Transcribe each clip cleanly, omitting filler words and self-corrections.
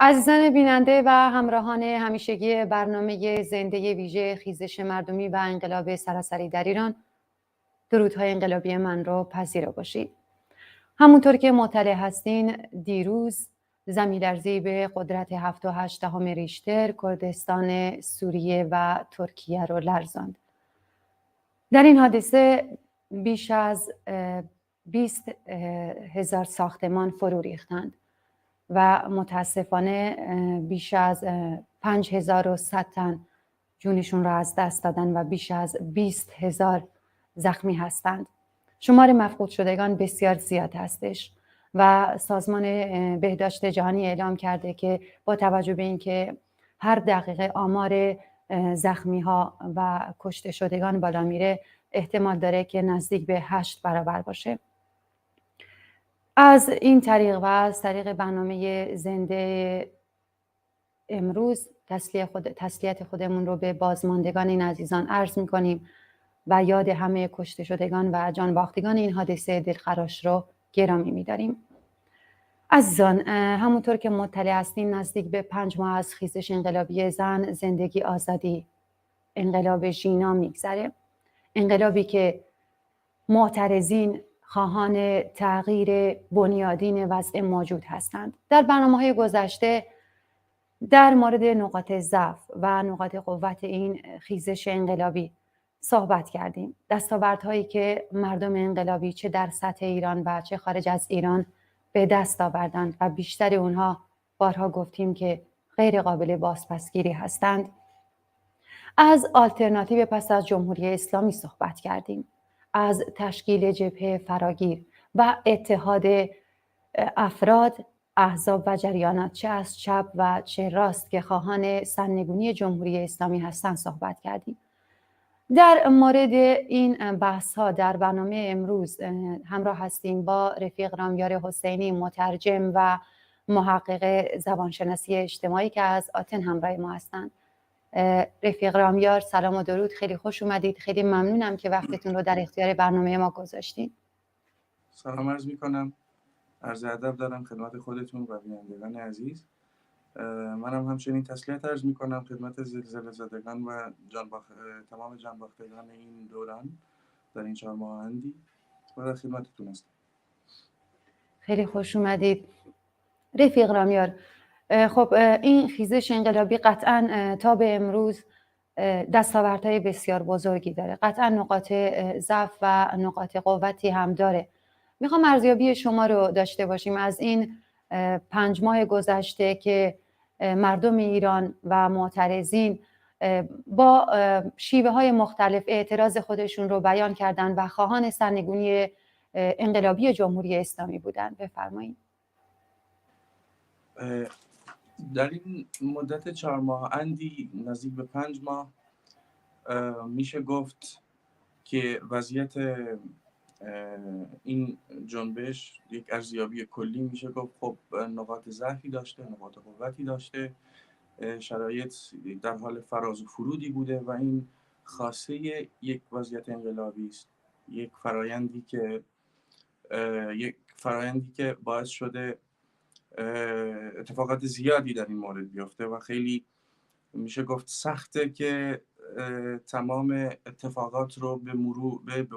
عزیزان بیننده و همراهان همیشگی برنامه زنده ویژه خیزش مردمی و انقلاب سراسری در ایران، درودهای انقلابی من را پذیرا باشید. همونطور که مطلع هستین، دیروز زمین‌لرزه‌ای به قدرت 7.8 ریشتر کردستان سوریه و ترکیه را لرزاند. در این حادثه بیش از 20,000 ساختمان فرو ریختند و متاسفانه بیش از 5,100 تن جونشون را از دست دادن و بیش از 20,000 زخمی هستند. شمار مفقود شدگان بسیار زیاد هستش و سازمان بهداشت جهانی اعلام کرده که با توجه به اینکه هر دقیقه آمار زخمی ها و کشته شدگان بالا میره، احتمال داره که نزدیک به 8 برابر باشه. از این طریق و از طریق برنامه زنده امروز تسلیت خودمون رو به بازماندگان این عزیزان عرض می‌کنیم و یاد همه کشته شدگان و جان باختگان این حادثه دلخراش رو گرامی می‌داریم. عزیزان، همونطور که مطلع هستین، نزدیک به 5 ماه از خیزش انقلابی زن، زندگی، آزادی، انقلاب ژینا میگذره. انقلابی که معترضین خواهان تغییر بنیادین وضع موجود هستند. در برنامه‌های گذشته در مورد نقاط ضعف و نقاط قوت این خیزش انقلابی صحبت کردیم. دستاوردهایی که مردم انقلابی چه در سطح ایران و چه خارج از ایران به دست آوردند و بیشتر اونها بارها گفتیم که غیر قابل بازپسگیری هستند. از آلترناتیو پس از جمهوری اسلامی صحبت کردیم. از تشکیل جبهه فراگیر و اتحاد افراد، احزاب و جریانات چه از چپ و چه راست که خواهان سرنگونی جمهوری اسلامی هستند صحبت کردیم. در مورد این بحث ها در برنامه امروز همراه هستیم با رفیق رامیار حسینی، مترجم و محقق زبانشناسی اجتماعی که از آتن همراه ما هستند. رفیق رامیار، سلام و درود، خیلی خوش اومدید. خیلی ممنونم که وقتتون رو در اختیار برنامه ما گذاشتین. سلام عرض میکنم، عرض ادب دارم خدمت خودتون و بینندگان عزیز. منم همچنین تسلیت عرض میکنم خدمت زلزله زدگان و تمام جانباختگان این دوران در این 4 ماه اندی و در خدمتتون هستم. خیلی خوش اومدید رفیق رامیار. خب این خیزش انقلابی قطعاً تا به امروز دستاوردهای بسیار بزرگی داره. قطعاً نقاط ضعف و نقاط قوتی هم داره. میخوام ارزیابی شما رو داشته باشیم از این 5 ماه گذشته که مردم ایران و معترضین با شیوه های مختلف اعتراض خودشون رو بیان کردن و خواهان سرنگونی انقلابی جمهوری اسلامی بودن. بفرمایید. در این مدت 4 ماه اندی نزدیک به 5 ماه میشه گفت که وضعیت این جنبش یک ارزیابی کلی میشه گفت خب نقاط ضعفی داشته، نقاط قوتی داشته، شرایط در حال فراز و فرودی بوده و این خاصه یک وضعیت انقلابی است. یک فرایندی که باعث شده اتفاقات زیادی در این مورد بیفته و خیلی میشه گفت سخته که تمام اتفاقات رو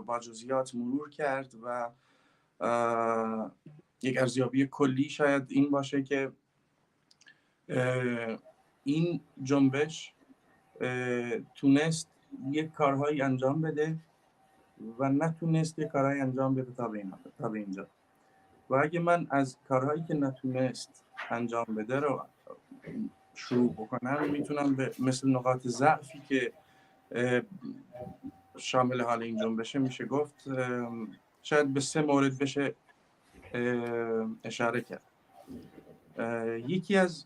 با جزئیات مرور کرد و یک ارزیابی کلی شاید این باشه که این جنبش تونست یک کارهایی انجام بده و نتونست یک کارهایی انجام بده تا به اینجا. و اگه من از کارهایی که نتونست انجام بده رو شروع بکنم، میتونم به مثل نقاط ضعفی که شامل حال این جنبشه میشه گفت شاید به 3 مورد بشه اشاره کرد. یکی از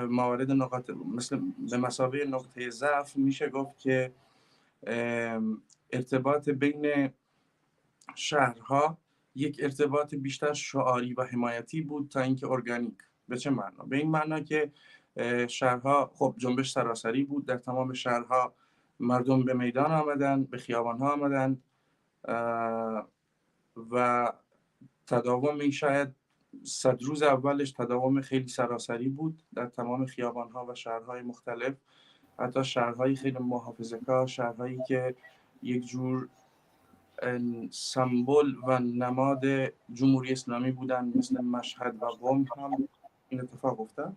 موارد نقاط مثل به مثابه نقطه ضعف میشه گفت که ارتباط بین شهرها یک ارتباط بیشتر شعاری و حمایتی بود تا اینکه ارگانیک. به چه معنا؟ به این معنا که شهرها خب جنبش سراسری بود، در تمام شهرها مردم به میدان آمدن، به خیابانها آمدن و تداوم این شاید 100 روز اولش تداوم خیلی سراسری بود در تمام خیابان‌ها و شهرهای مختلف، حتی شهرهای خیلی محافظه‌کار، شهرهایی که یک جور سمبل و نماد جمهوری اسلامی بودن مثل مشهد و قم هم این اتفاق افتاد،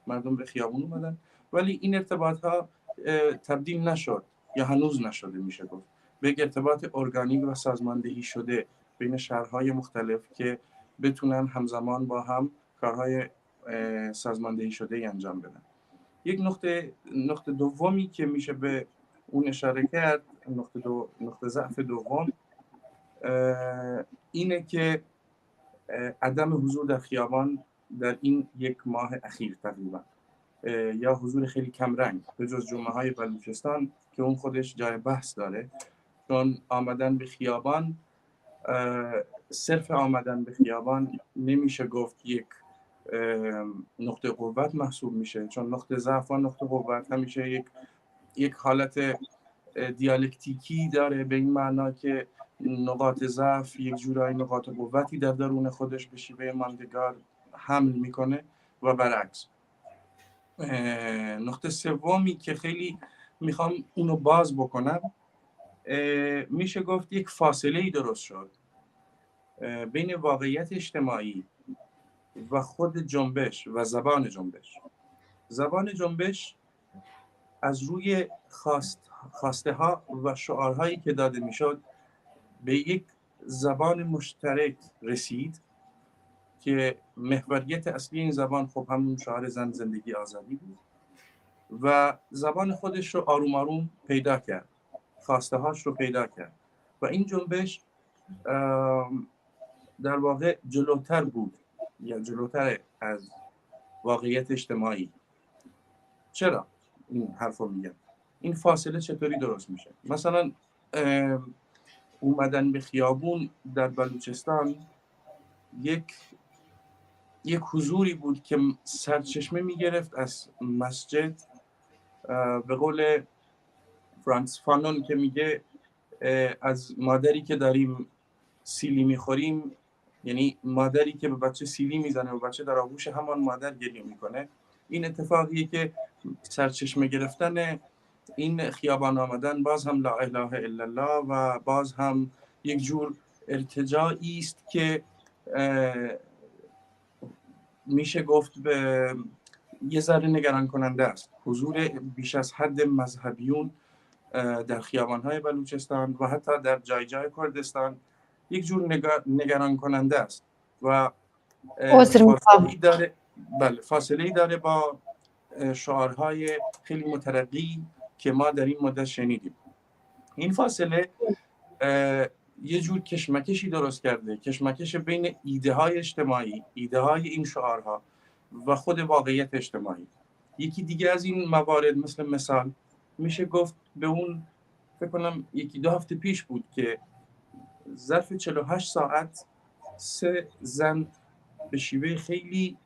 مردم به خیابون اومدن. ولی این ارتباط‌ها تبدیل نشد یا هنوز نشده میشه گفت به یک ارتباط ارگانیک و سازماندهی شده بین شهرهای مختلف که بتونن همزمان با هم کارهای سازماندهی شده انجام بدن. یک نقطه دومی که میشه به اون اشاره کرد، نقطه ضعف دوم اینه که عدم حضور در خیابان در این یک ماه اخیر تقریبا، یا حضور خیلی کمرنگ به جز جمعه‌های بلوچستان که اون خودش جای بحث داره، چون آمدن به خیابان، صرف آمدن به خیابان نمیشه گفت یک نقطه قوت محسوب میشه، چون نقطه ضعف و نقطه قوت همیشه یک حالت دیالکتیکی داره، به این معنا که نقاط ضعف یک جورای نقاط قوتی در درون خودش به شیوه ماندگار حمل میکنه و برعکس. نقطه سومی که خیلی میخوام اونو باز بکنم، میشه گفت یک فاصله‌ای درست شد بین واقعیت اجتماعی و خود جنبش و زبان جنبش. زبان جنبش از روی خواسته ها و شعارهایی که داده میشد به یک زبان مشترک رسید که محوریت اصلی این زبان خب همون شعار زن، زندگی، آزادی بود و زبان خودش رو آروم آروم پیدا کرد، خواسته هاش رو پیدا کرد و این جنبش در واقع جلوتر بود یا جلوتر از واقعیت اجتماعی. چرا این حرف رو میگم؟ این فاصله چطوری درست میشه؟ مثلا اومدن به خیابون در بلوچستان یک حضوری بود که سرچشمه میگرفت از مسجد. به قول فرانس فانون که میگه از مادری که داریم سیلی میخوریم، یعنی مادری که به بچه سیلی میزنه و بچه در آغوش همان مادر گریه میکنه، این اتفاقیه که سرچشمه گرفتن این خیابان آمدن باز هم لا اله الا الله و باز هم یک جور ارتجاعی است که میشه گفت به یه ذره نگران کننده است. حضور بیش از حد مذهبیون در خیابان‌های بلوچستان و حتی در جای جای کردستان یک جور نگران کننده است و فاصله‌ای داره با شعارهای خیلی مترقی که ما در این مدت شنیدیم. این فاصله یه جور کشمکشی درست کرده، کشمکش بین ایده های اجتماعی، ایده های این شعارها و خود واقعیت اجتماعی. یکی دیگه از این موارد مثال میشه گفت به اون فکر کنم 1-2 هفته پیش بود که ظرف 48 ساعت 3 زن به شیوه خیلی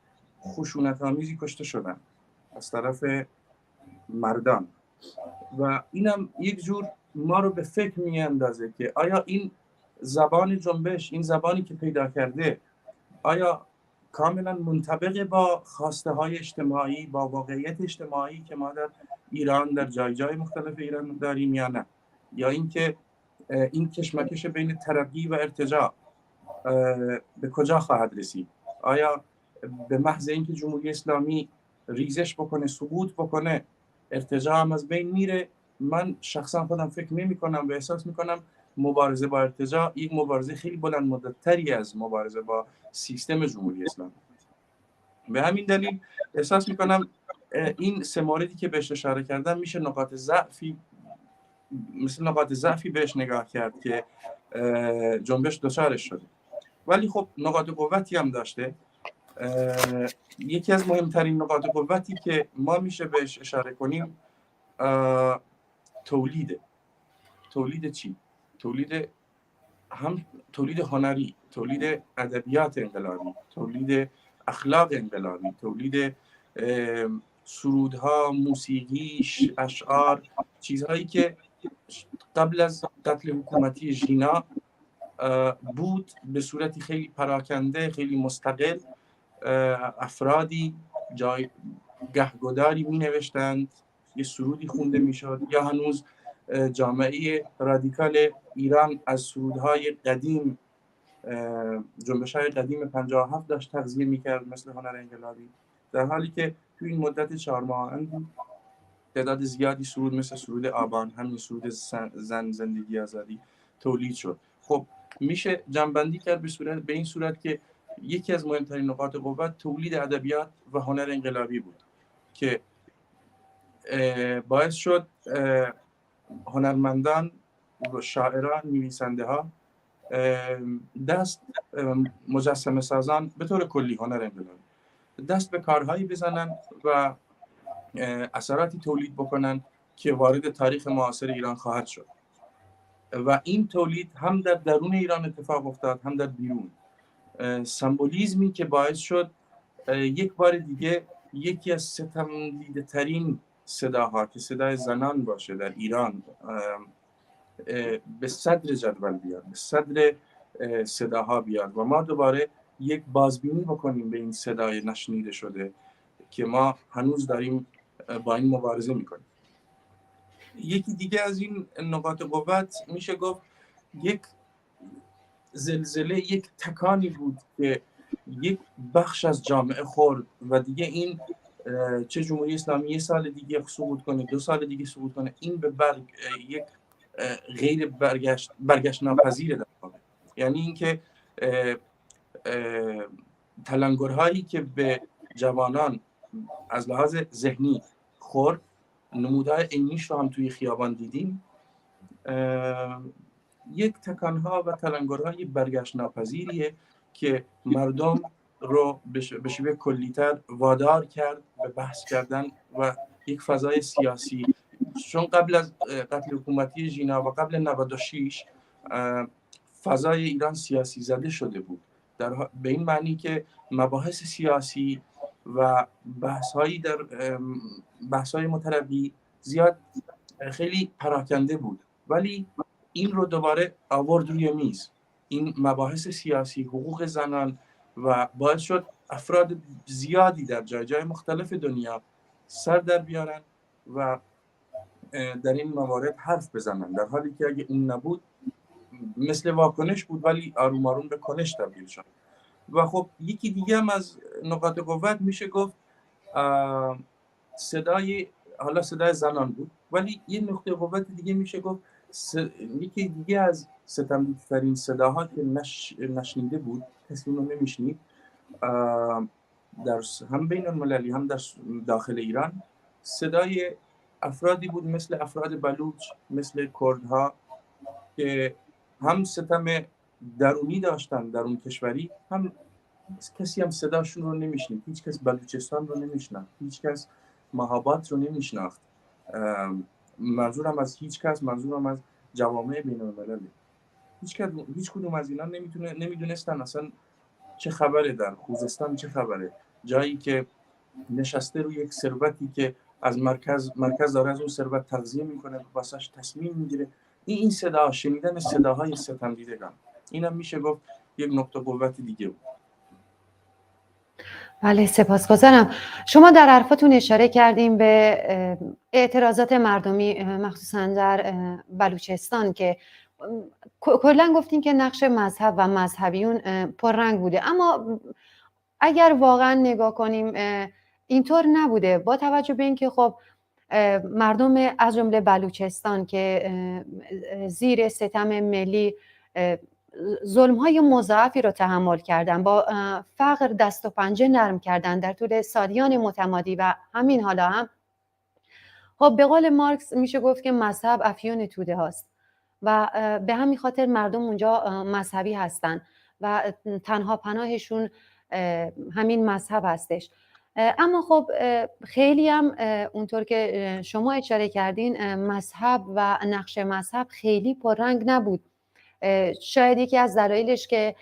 خشونت‌آمیزی کشته شدن از طرف مردان و اینم یک جور ما رو به فکر میاندازه که آیا این زبان جنبش، این زبانی که پیدا کرده، آیا کاملا منطبق با خواسته های اجتماعی، با واقعیت اجتماعی که ما در ایران در جای جای مختلف ایران داریم یا نه؟ یا اینکه این کشمکش بین ترقی و ارتجاع به کجا خواهد رسید؟ آیا به محض اینکه جمهوری اسلامی ریزش بکنه، سقوط بکنه، ارتجاع هم از بین میره؟ من شخصا خودم فکر نمی کنم و احساس میکنم مبارزه با ارتجاع یک مبارزه خیلی بلند مدت‌تری از مبارزه با سیستم جمهوری اسلامی. به همین دلیل احساس میکنم این 3 موردی که بهش اشاره کردم میشه نقاط ضعفی بهش نگاه کرد که جنبش دچارش شده. ولی خب نقاط قوتی هم داشته. یکی از مهمترین نقاط قوتی که ما میشه بهش اشاره کنیم تولید چی؟ تولید هنری، تولید ادبیات انقلابی، تولید اخلاق انقلابی، تولید سرودها، موسیقی، اشعار، چیزهایی که قبل از قتل حکومتی ژینا بود به صورتی خیلی پراکنده، خیلی مستقل. افرادی گهگداری می نوشتند، یه سرودی خونده می شد، یا هنوز جامعه رادیکال ایران از سرودهای قدیم، جنبش‌های قدیم 57 داشت تغذیه می‌کرد، مثل هنر انقلابی، در حالی که تو این مدت 4 ماه تعداد زیادی سرود مثل سرود آبان، همین سرود زن زندگی آزادی تولید شد. خب میشه جمع‌بندی کرد به این صورت که یکی از مهمترین نقاط قوت تولید ادبیات و هنر انقلابی بود که باعث شد هنرمندان و شاعران، نویسنده ها، مجسمه سازان به طور کلی هنر انقلابی دست به کارهایی بزنن و اثراتی تولید بکنن که وارد تاریخ معاصر ایران خواهد شد. و این تولید هم در درون ایران اتفاق افتاد، هم در بیرون. سمبولیزمی که باعث شد یک بار دیگه یکی از ستمدیده ترین صداها که صدای زنان باشه در ایران به صدر جدول بیاد، به صدر صداها بیاد و ما دوباره یک بازبینی بکنیم به این صدای نشنیده شده که ما هنوز داریم با این مبارزه میکنیم. یکی دیگه از این نقاط قوت میشه گفت یک زلزله، یک تکانی بود که یک بخش از جامعه خورد و دیگه این چه جمهوری اسلامی یه سال دیگه سقوط کنه، 2 سال دیگه سقوط کنه، این به یک غیر برگشت ناپذیره در واقع. یعنی اینکه تلنگرهایی که به جوانان از لحاظ ذهنی خورد، نمودهای عینیش رو هم توی خیابان دیدیم. یک تکانها و تلنگرهای برگشت ناپذیریه که مردم رو به شیوه کلی‌تر وادار کرد به بحث کردن و یک فضای سیاسی، چون قبل از قتل حکومتی ژینا و قبل 96 فضای ایران سیاسی زده شده بود، به این معنی که مباحث سیاسی و بحث‌های مترقی زیاد خیلی پراکنده بود، ولی این رو دوباره آورد روی میز، این مباحث سیاسی، حقوق زنان، و باعث شد افراد زیادی در جای مختلف دنیا سر در بیارن و در این موارد حرف بزنن، در حالی که اگه این نبود مثل واکنش بود ولی آروم آروم به کنش تبدیل شد. و خب یکی دیگه هم از نقاط قوت میشه گفت صدای زنان بود، ولی یه نقطه قوت دیگه میشه گفت یکی دیگه از ستمدیدترین صداها که نشنیده بود، کسی اونو نمیشنید، در هم بین المللی هم در داخل ایران، صدای افرادی بود مثل افراد بلوچ، مثل کردها، که هم ستم درونی داشتن، درون کشوری، هم کسی هم صداشون رو نمیشنید. هیچ کس بلوچستان رو نمیشناخت، هیچ کس مهابات رو نمیشناخت. منظورم از هیچ کس، منظورم از جوامع بین المللی. هیچ کدوم از اینا نمیدونستن اصلا چه خبره در خوزستان، چه خبره، جایی که نشسته روی یک ثروتی که از مرکز داره از اون ثروت تغذیه میکنه، واسش تصمیم میگیره. این صدا، شنیدن صداهای ستمدیدگان، اینم میشه گفت یک نقطه قوت دیگه بود. بله، سپاسگزارم. شما در حرفتون اشاره کردیم به اعتراضات مردمی مخصوصا در بلوچستان که کلا گفتین که نقش مذهب و مذهبیون پررنگ بوده، اما اگر واقعا نگاه کنیم اینطور نبوده، با توجه به اینکه خب مردم از جمله بلوچستان که زیر ستم ملی ظلم‌های مضاعفی رو تحمل کردن، با فقر دست و پنجه نرم کردن در طول سالیان متمادی و همین حالا هم، خب به قول مارکس میشه گفت که مذهب افیون توده هاست و به همین خاطر مردم اونجا مذهبی هستن و تنها پناهشون همین مذهب هستش. اما خب خیلی هم اونطور که شما اشاره کردین مذهب و نقش مذهب خیلی پررنگ نبود. شاید یکی از دلایلش که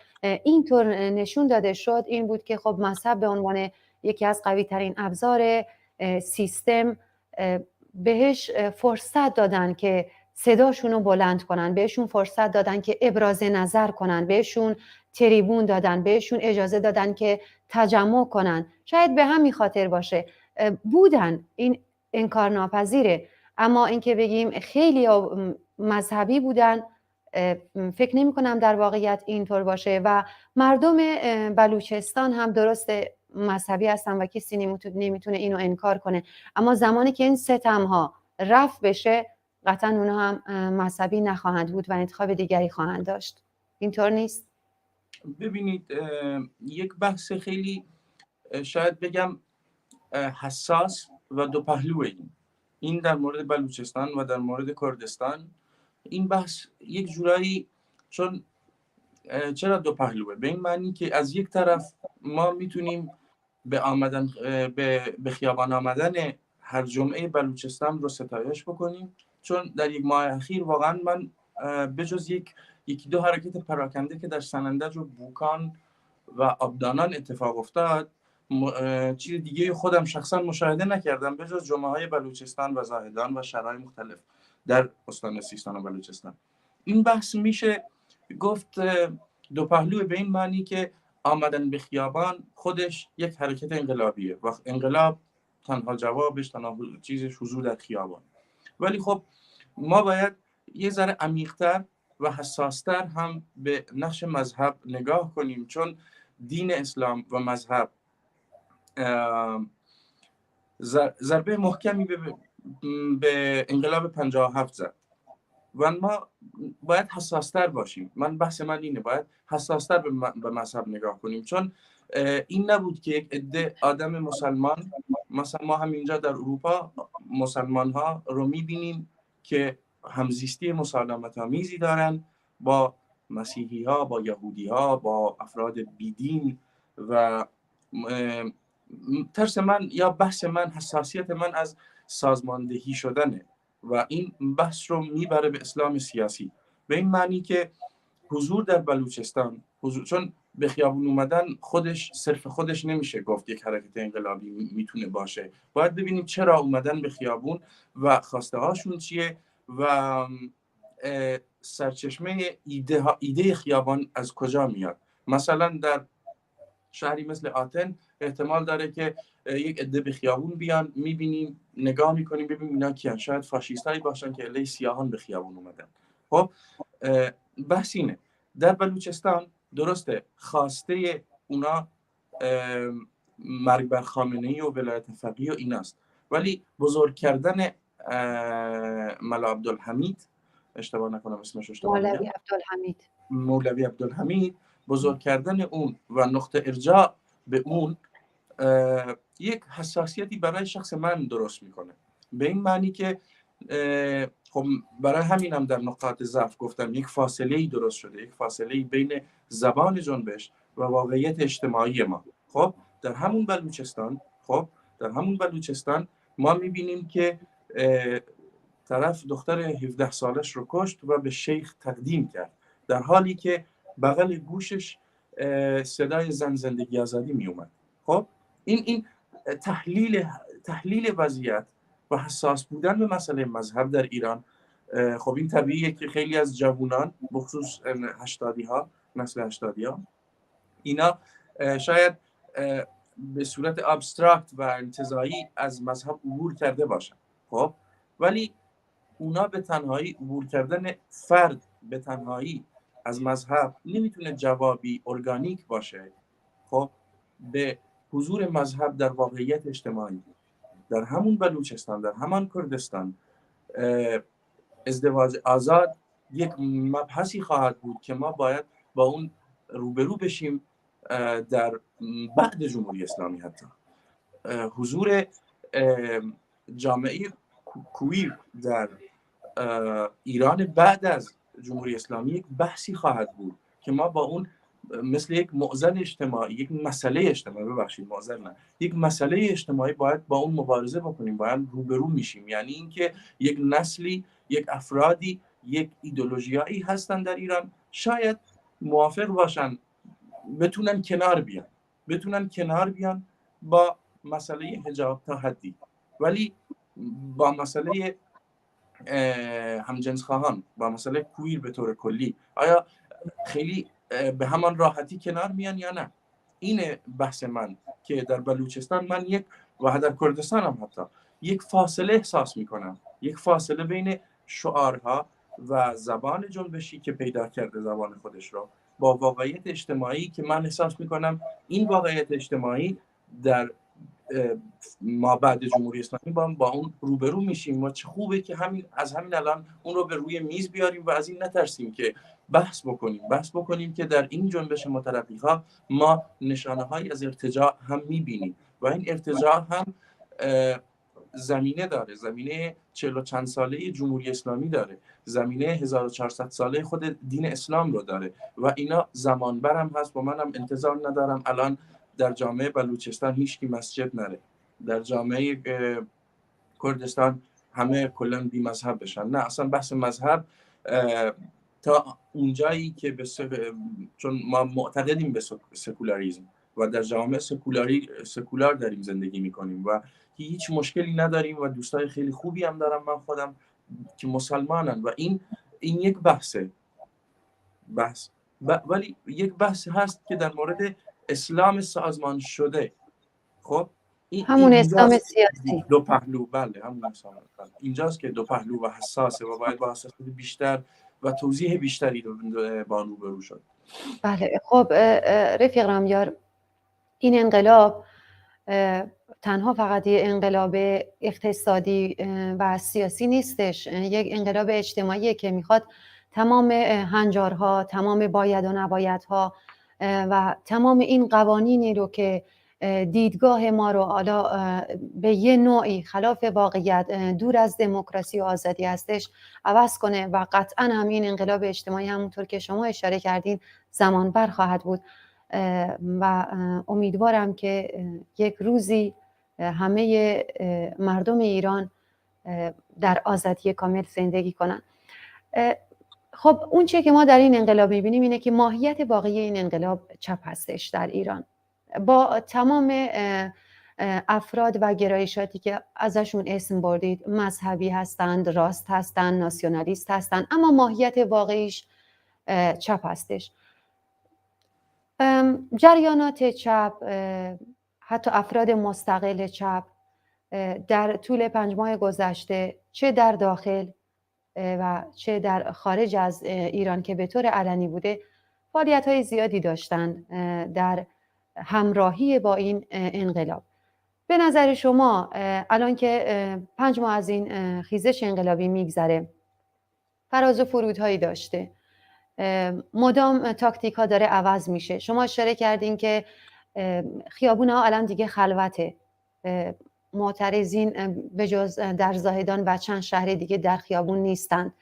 اینطور نشون داده شد این بود که خب مذهب به عنوان یکی از قوی ترین ابزار سیستم بهش فرصت دادن که صداشون رو بلند کنن، بهشون فرصت دادن که ابراز نظر کنن، بهشون تریبون دادن، بهشون اجازه دادن که تجمع کنن. شاید به همین خاطر باشه بودن، این انکار ناپذیره. اما اینکه بگیم خیلی مذهبی بودن، فکر نمی کنم در واقعیت اینطور باشه. و مردم بلوچستان هم درست مذهبی هستن و کسی نمیتونه اینو انکار کنه، اما زمانی که این ستم ها رفع بشه قطعا اونها هم مذهبی نخواهند بود و انتخاب دیگری خواهند داشت. اینطور نیست؟ ببینید یک بحث خیلی شاید بگم حساس و دو پهلوه. این در مورد بلوچستان و در مورد کردستان این بحث یک جورایی، چون چرا دو پهلوه؟ به این معنی که از یک طرف ما میتونیم به خیابان آمدن هر جمعه بلوچستان رو ستایش بکنیم، چون در یک ماه اخیر واقعا من بجز یکی دو حرکت پراکنده که در سنندج و بوکان و آبدانان اتفاق افتاد، چیز دیگه خودم شخصا مشاهده نکردم بجز جمعه های بلوچستان و زاهدان و شهرهای مختلف در استان سیستان و بلوچستان. این بحث میشه گفت دو پهلو، به این معنی که آمدن به خیابان خودش یک حرکت انقلابیه و انقلاب تنها جوابش، تنها چیزش حضور در خیابان. ولی خب ما باید یه ذره عمیق‌تر و حساستر هم به نقش مذهب نگاه کنیم، چون دین اسلام و مذهب ضربه محکمی به انقلاب 57 زد و ما باید حساستر باشیم. بحث من اینه، باید حساستر به مذهب نگاه کنیم، چون این نبود که یک عده آدم مسلمان، مثلا ما همینجا در اروپا مسلمان ها رو میبینیم که همزیستی مسالمت آمیزی دارن با مسیحی ها، با یهودی ها، با افراد بیدین. و ترس من یا بحث من، حساسیت من از سازماندهی شدنه و این بحث رو میبره به اسلام سیاسی، به این معنی که حضور در بلوچستان، چون به خیابون اومدن خودش صرف خودش نمیشه گفت یک حرکت انقلابی میتونه باشه، باید ببینیم چرا اومدن به خیابون و خواسته هاشون چیه و سرچشمه ایده خیابان از کجا میاد. مثلا در شهری مثل آتن احتمال داره که یک عده به خیابون بیان، میبینیم نگاه میکنیم ببینیم اینا کیان، شاید فاشیستایی باشن که علیه سیاهان به خیابون اومدن. خب بحث اینه در بلوچستان درسته خواسته اونا مرگ بر خامنه‌ای و ولایت فقیه و ایناست، ولی بزرگ کردن ملا عبدالحمید، اشتباه نکنم اسمش اشتباه میگم، مولوی عبدالحمید، بزرگ کردن اون و نقطه ارجاع به اون یک حساسیتی برای شخص من درست میکنه، به این معنی که خب برای همینم در نقاط ضعف گفتم یک فاصله‌ای درست شده، یک فاصله‌ای بین زبان جنبش و واقعیت اجتماعی ما. خب در همون بلوچستان ما میبینیم که طرف دختر 17 سالش رو کشت و به شیخ تقدیم کرد، در حالی که بغل گوشش صدای زن زندگی آزادی می اومد. خب این تحلیل وضعیت و حساس بودن به مسئله مذهب در ایران، خب این طبیعیه که خیلی از جوانان بخصوص 80 ها، نسل 80 ها، اینا شاید به صورت ابسترکت و انتزاعی از مذهب عبور کرده باشن. خب ولی اونا به تنهایی عبور کردن فرد به تنهایی از مذهب نمیتونه جوابی ارگانیک باشه خب به حضور مذهب در واقعیت اجتماعی. در همون بلوچستان، در همان کردستان، ازدواج آزاد یک مبحثی خواهد بود که ما باید با اون روبرو بشیم در بعد جمهوری اسلامی. حتی حضور جامعه کویر در ایران بعد از جمهوری اسلامی یک بحثی خواهد بود که ما با اون مثل یک معضل اجتماعی، یک مسئله اجتماعی، یک مسئله اجتماعی باید با اون مبارزه بکنیم، باید روبرو میشیم. یعنی اینکه یک نسلی، یک افرادی، یک ایدئولوژیایی هستن در ایران شاید موافق باشن بتونن کنار بیان با مسئله حجاب تا حدی، ولی با مسئله همجنس خواهان با مسئله کویر به طور کلی آیا خیلی به همان راحتی کنار میان یا نه؟ این بحث من که در بلوچستان من و در کردستان هم حتی یک فاصله احساس میکنم، یک فاصله بین شعارها و زبان جنبشی که پیدا کرده زبان خودش رو با واقعیت اجتماعی که من احساس میکنم این واقعیت اجتماعی در ما بعد جمهوری اسلامی با اون روبرو میشیم و چه خوبه که از همین الان اون رو به روی میز بیاریم و از این نترسیم که بحث بکنیم که در این جنبش مترقی‌ها ما نشانه‌هایی از ارتجاع هم میبینیم و این ارتجاع هم زمینه داره، زمینه 40 و چند ساله جمهوری اسلامی داره، زمینه 1400 ساله خود دین اسلام رو داره و اینا زمان برم هست و منم انتظار ندارم الان در جامعه بلوچستان هیچ کی مسجد نره، در جامعه کردستان همه کلا بی مذهب بشن. نه اصلا بحث مذهب تا اونجایی که چون ما معتقدیم به سکولاریسم و در جامعه سکولار داریم زندگی میکنیم و هیچ مشکلی نداریم و دوستای خیلی خوبی هم دارم من خودم که مسلمانن و این یک بحث ولی یک بحث هست که در مورد اسلام سازمان شده. خب همون اسلام سیاسی دو پهلو، بله همون اسلام، اینجاست که دو پهلو و حساسه و باید با حساسیت بیشتر و توضیح بیشتری با اون روبرو شد. بله خب رفیق رامیار، این انقلاب تنها فقط یه انقلاب اقتصادی و سیاسی نیستش، یک انقلاب اجتماعیه که میخواد تمام هنجارها، تمام باید و نبایدها و تمام این قوانینی رو که دیدگاه ما رو حالا به یه نوعی خلاف واقعیت، دور از دموکراسی و آزادی هستش، عوض کنه و قطعا هم این انقلاب اجتماعی همونطور که شما اشاره کردین زمان بر خواهد بود و امیدوارم که یک روزی همه مردم ایران در آزادی کامل زندگی کنن. خب اون چیه که ما در این انقلاب میبینیم اینه که ماهیت واقعی این انقلاب چپ هستش در ایران، با تمام افراد و گرایشاتی که ازشون اسم بردید، مذهبی هستند، راست هستند، ناسیونالیست هستند، اما ماهیت واقعیش چپ هستش. جریانات چپ، حتی افراد مستقل چپ در طول 5 ماه گذشته چه در داخل و چه در خارج از ایران که به طور علنی بوده فعالیت‌های زیادی داشتند در همراهی با این انقلاب. به نظر شما الان که 5 ماه از این خیزش انقلابی میگذره، فراز و فرودهایی داشته، مدام تاکتیک ها داره عوض میشه. شما اشاره کردین که خیابون ها الان دیگه خلوته، معترضین به جز در زاهدان و چند شهر دیگه در خیابون نیستند،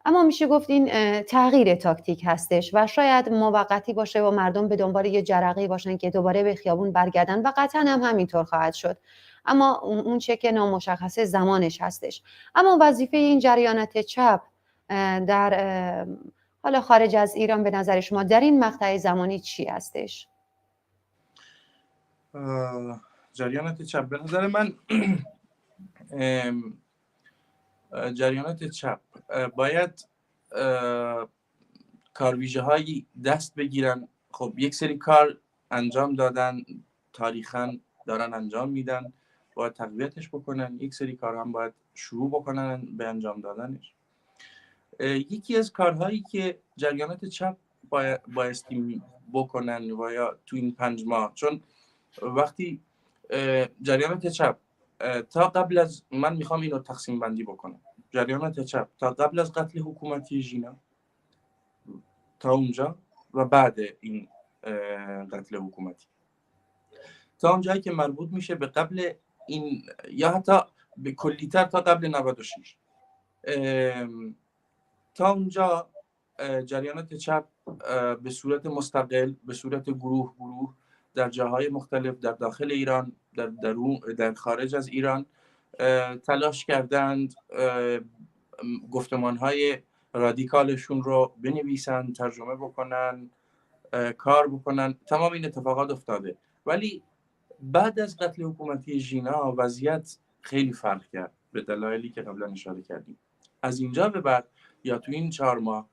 اما میشه گفت این تغییر تاکتیک هستش و شاید موقتی باشه و مردم به دنبال یه جرقه‌ای باشن که دوباره به خیابون برگردن و قطعا هم همینطور خواهد شد، اما اون چه که نامشخصه زمانش هستش. اما وظیفه این جریانات چپ در حالا خارج از ایران به نظر شما در این مقطع زمانی چی هستش؟ جریانات چپ به نظر من جریانات چپ باید کارویژه هایی دست بگیرن. خب یک سری کار انجام دادن، تاریخاً دارن انجام میدن، باید تقویتش بکنن. یک سری کار هم باید شروع بکنن به انجام دادنش. یکی از کارهایی که جریانات چپ بایستی بکنن و یا تو این 5 ماه، چون وقتی جریانات چپ تا قبل از، من میخوام اینو تقسیم بندی بکنم، جریانات چپ تا قبل از قتل حکومتی ژینا تا اونجا و بعد این قتل حکومتی تا اونجایی که مربوط میشه به قبل این یا حتی به کلیتر تا قبل 96 تا اونجا جریانات چپ به صورت مستقل، به صورت گروه در جاهای مختلف در داخل ایران، در خارج از ایران تلاش کردند گفتمانهای رادیکالشون رو بنویسن، ترجمه بکنن، کار بکنن. تمام این اتفاقات افتاده، ولی بعد از قتل حکومتی ژینا وضعیت خیلی فرق کرد به دلایلی که قبلا اشاره کردیم. از اینجا به بعد یا تو این 4 ماه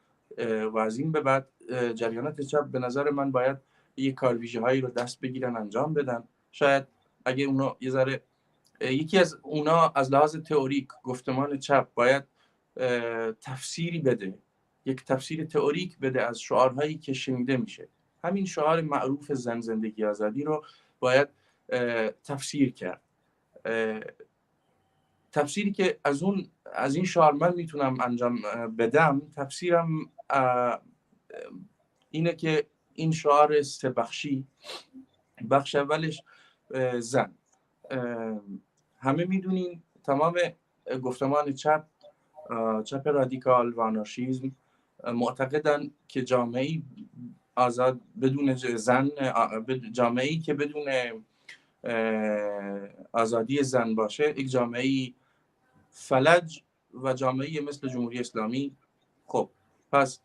و از این به بعد جریانات چپ به نظر من باید یک کارویژه هایی رو دست بگیرن انجام بدن. شاید اگه اونا یه ذره یکی از اونا از لحاظ تئوریک گفتمان چپ باید تفسیری بده، یک تفسیر تئوریک بده از شعارهایی که شنیده میشه. همین شعار معروف زن زندگی آزادی رو باید تفسیر کرد. تفسیری که از این شعار من میتونم انجام بدم، تفسیرم اینه که این شعار 3 بخشی، بخش اولش زن. همه میدونیم تمام گفتمان چپ رادیکال و آنارشیزم معتقدن که جامعه‌ای آزاد بدون زن، جامعه‌ای که بدون آزادی زن باشه، یک جامعه‌ای فلج و جامعه‌ای مثل جمهوری اسلامی. خب پس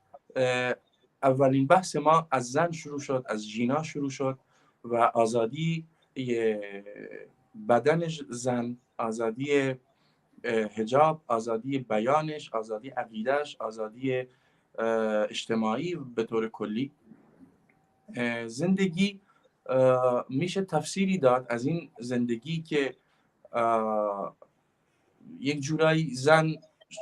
اولین بحث ما از زن شروع شد، از ژینا شروع شد و آزادی بدن زن، آزادی حجاب، آزادی بیانش، آزادی عقیدهش، آزادی اجتماعی به طور کلی. زندگی میشه تفسیری داد از این زندگی که یک جورایی زن،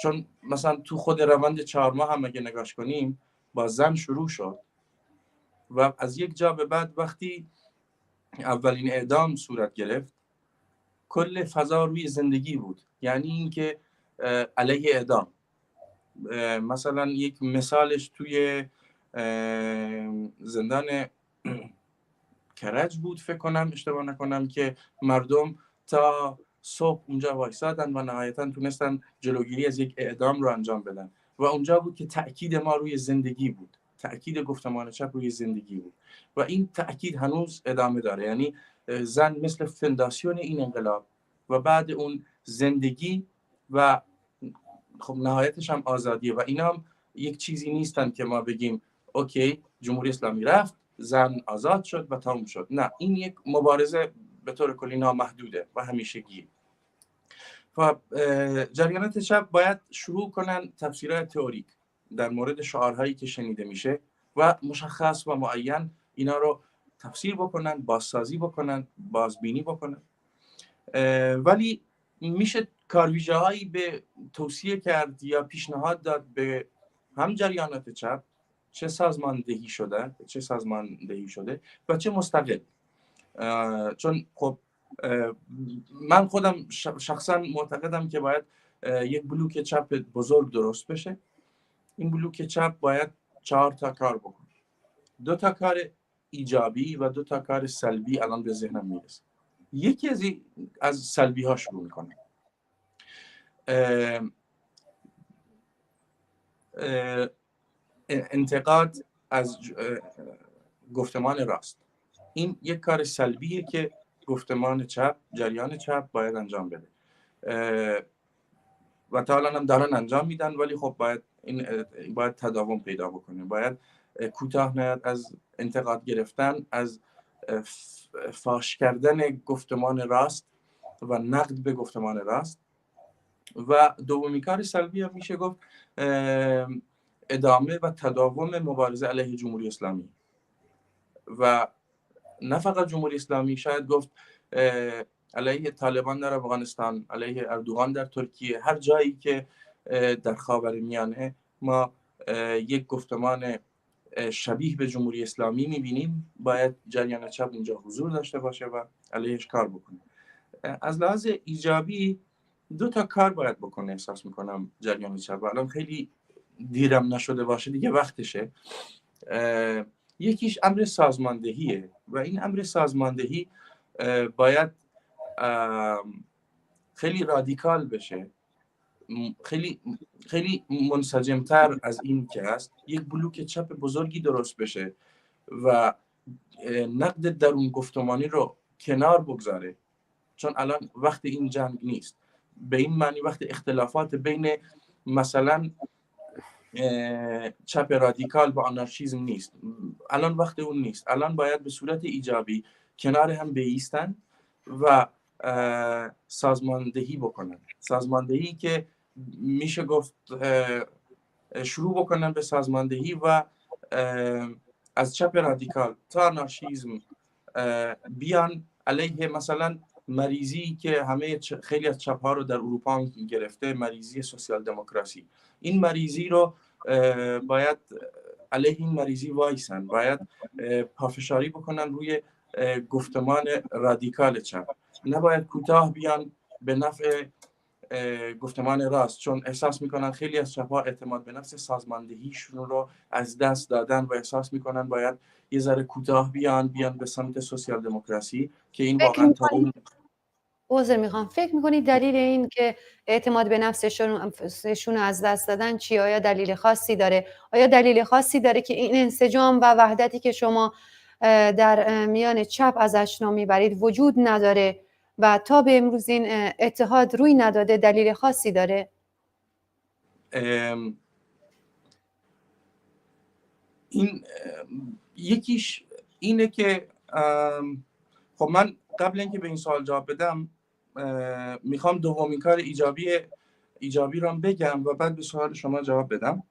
چون مثلا تو خود روند 4 ماه هم اگه نگاش کنیم با زن شروع شد و از یک جا به بعد وقتی اولین اعدام صورت گرفت کل فضا روی زندگی بود، یعنی اینکه علیه اعدام. مثلا یک مثالش توی زندان کرج بود فکر کنم، اشتباه نکنم، که مردم تا صبح اونجا وایسادن و نهایتا تونستن جلوگیری از یک اعدام رو انجام بدن و اونجا بود که تأکید ما روی زندگی بود، تأکید گفتمان چپ روی زندگی بود و این تأکید هنوز ادامه داره. یعنی زن مثل فونداسیون این انقلاب و بعد اون زندگی و خب نهایتش هم آزادیه و اینا هم یک چیزی نیستن که ما بگیم اوکی جمهوری اسلامی رفت زن آزاد شد و تموم شد. نه، این یک مبارزه به طور کلی نامحدوده و همیشگیه. و جریانات چپ باید شروع کنن تفسیرهای تئوریک در مورد شعارهایی که شنیده میشه و مشخص و معین اینا رو تفسیر بکنن، بازسازی بکنن، بازبینی بکنن. ولی میشه کارویژه هایی به توصیه کرد یا پیشنهاد داد به هم جریانات چپ، چه سازماندهی شده و چه مستقل. چون خب من خودم شخصا معتقدم که باید یک بلوک چپ بزرگ درست بشه. این بلوک چپ باید 4 تا کار بکنه، 2 تا کار ایجابی و 2 تا کار سلبی الان به ذهنم میرسه. یکی از سلبی ها شروع میکنه. انتقاد از گفتمان راست. این یک کار سلبیه که گفتمان چپ، جریان چپ باید انجام بده و تا الان هم دارن انجام میدن، ولی خب باید تداوم پیدا بکنه. باید کوتاه نیاد از انتقاد گرفتن، از فاش کردن گفتمان راست و نقد به گفتمان راست. و دومی کار سلبی هم میشه گفت ادامه و تداوم مبارزه علیه جمهوری اسلامی و نه فقط جمهوری اسلامی، شاید گفت علیه طالبان در افغانستان، علیه اردوغان در ترکیه، هر جایی که در خاورمیانه ما یک گفتمان شبیه به جمهوری اسلامی میبینیم، باید جریان چپ اونجا حضور داشته باشه و علیهش کار بکنه. از لحاظ ایجابی 2 تا کار باید بکنه احساس میکنم جریان چپ. الان خیلی دیرم نشده باشه دیگه وقتشه. یکیش امر سازماندهیه و این امر سازماندهی باید خیلی رادیکال بشه، خیلی منسجمتر از این که هست. یک بلوک چپ بزرگی درست بشه و نقد درون گفتمانی رو کنار بگذاره، چون الان وقت این جنگ نیست. به این معنی وقت اختلافات بین مثلا چپ رادیکال با آنارشیزم نیست، الان وقت اون نیست. الان باید به صورت ایجابی کنار هم بایستن و سازماندهی بکنن، سازماندهی که میشه گفت شروع بکنن به سازماندهی و از چپ رادیکال تا آنارشیسم بیان علیه مثلا مریضی که خیلی از چپ ها رو در اروپا گرفته، مریضی سوسیال دموکراسی. این مریضی رو باید علیه این مریضی وایسن، باید پافشاری بکنن روی گفتمان رادیکال چپ، نباید کوتاه بیان به نفع گفتمان راست، چون احساس میکنن خیلی از چپ‌ها اعتماد به نفس سازماندهیشون رو از دست دادن و احساس میکنن باید یه ذره کوتاه بیان به سمت سوسیال دموکراسی که این واقعا تا اون فکر میکنید دلیل این که اعتماد به نفسشون از دست دادن چی؟ آیا دلیل خاصی داره؟ آیا دلیل خاصی داره که این انسجام و وحدتی که شما در میان چپ ازش نام میبرید وجود نداره و تا به امروز این اتحاد روی نداده؟ دلیل خاصی داره؟ این یکیش اینه که خب من قبل اینکه به این سوال جواب بدم میخوام دومین کار ایجابی رو بگم و بعد به سوال شما جواب بدم.